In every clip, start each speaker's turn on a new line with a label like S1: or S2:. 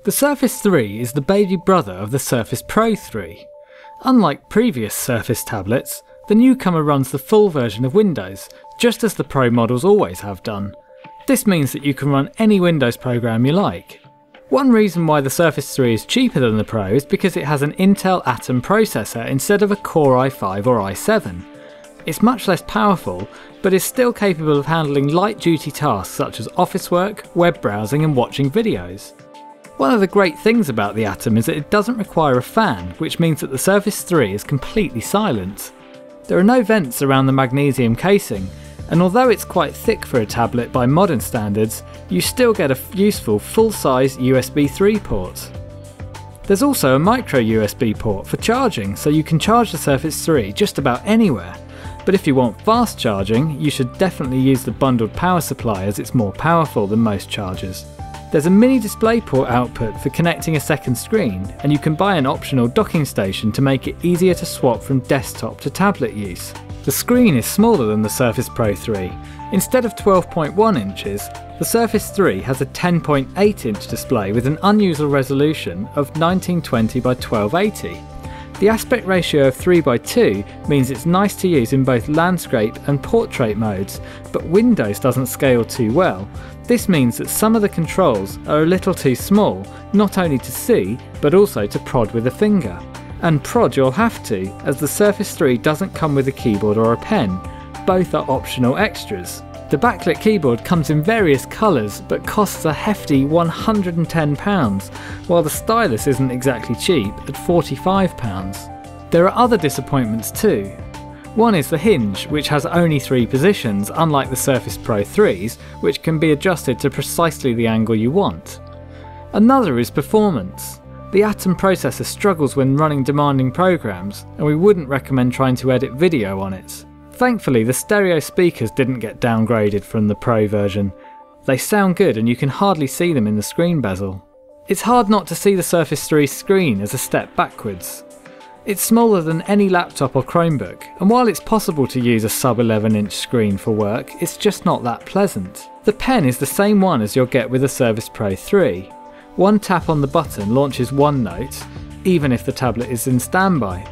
S1: The Surface 3 is the baby brother of the Surface Pro 3. Unlike previous Surface tablets, the newcomer runs the full version of Windows, just as the Pro models always have done. This means that you can run any Windows program you like. One reason why the Surface 3 is cheaper than the Pro is because it has an Intel Atom processor instead of a Core i5 or i7. It's much less powerful, but is still capable of handling light-duty tasks such as office work, web browsing and watching videos. One of the great things about the Atom is that it doesn't require a fan, which means that the Surface 3 is completely silent. There are no vents around the magnesium casing, and although it's quite thick for a tablet by modern standards, you still get a useful full-size USB 3 port. There's also a micro USB port for charging, so you can charge the Surface 3 just about anywhere. But if you want fast charging, you should definitely use the bundled power supply as it's more powerful than most chargers. There's a mini DisplayPort output for connecting a second screen, and you can buy an optional docking station to make it easier to swap from desktop to tablet use. The screen is smaller than the Surface Pro 3. Instead of 12.1 inches, the Surface 3 has a 10.8 inch display with an unusual resolution of 1920 by 1280. The aspect ratio of 3:2 means it's nice to use in both landscape and portrait modes, but Windows doesn't scale too well. This means that some of the controls are a little too small, not only to see, but also to prod with a finger. And prod you'll have to, as the Surface 3 doesn't come with a keyboard or a pen. Both are optional extras. The backlit keyboard comes in various colours, but costs a hefty £110, while the stylus isn't exactly cheap at £45. There are other disappointments too. One is the hinge, which has only 3 positions, unlike the Surface Pro 3's, which can be adjusted to precisely the angle you want. Another is performance. The Atom processor struggles when running demanding programs, and we wouldn't recommend trying to edit video on it. Thankfully, the stereo speakers didn't get downgraded from the Pro version. They sound good and you can hardly see them in the screen bezel. It's hard not to see the Surface 3's screen as a step backwards. It's smaller than any laptop or Chromebook, and while it's possible to use a sub 11 inch screen for work, it's just not that pleasant. The pen is the same one as you'll get with the Surface Pro 3. One tap on the button launches OneNote, even if the tablet is in standby.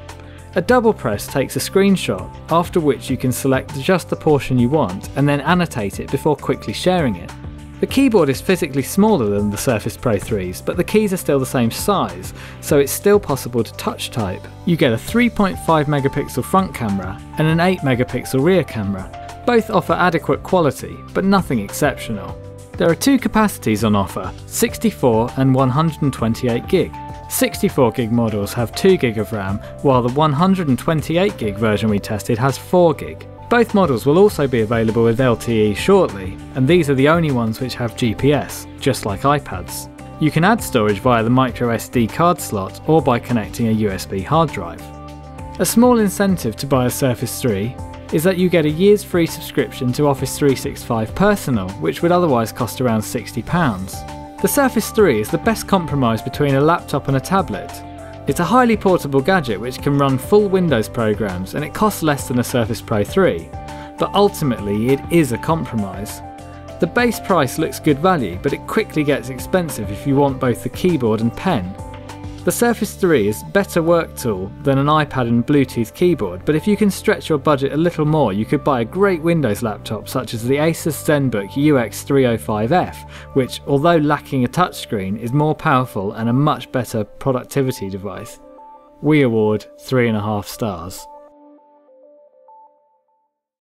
S1: A double press takes a screenshot, after which you can select just the portion you want and then annotate it before quickly sharing it. The keyboard is physically smaller than the Surface Pro 3's, but the keys are still the same size, so it's still possible to touch type. You get a 3.5 megapixel front camera and an 8 megapixel rear camera. Both offer adequate quality, but nothing exceptional. There are 2 capacities on offer, 64 and 128 gig. 64 gig models have 2 gig of RAM, while the 128 gig version we tested has 4 gig. Both models will also be available with LTE shortly, and these are the only ones which have GPS, just like iPads. You can add storage via the microSD card slot or by connecting a USB hard drive. A small incentive to buy a Surface 3 is that you get a year's free subscription to Office 365 Personal, which would otherwise cost around £60. The Surface 3 is the best compromise between a laptop and a tablet. It's a highly portable gadget which can run full Windows programs, and it costs less than a Surface Pro 3, but ultimately it is a compromise. The base price looks good value, but it quickly gets expensive if you want both the keyboard and pen. The Surface 3 is a better work tool than an iPad and Bluetooth keyboard, but if you can stretch your budget a little more, you could buy a great Windows laptop such as the Asus ZenBook UX305F, which, although lacking a touchscreen, is more powerful and a much better productivity device. We award 3.5 stars.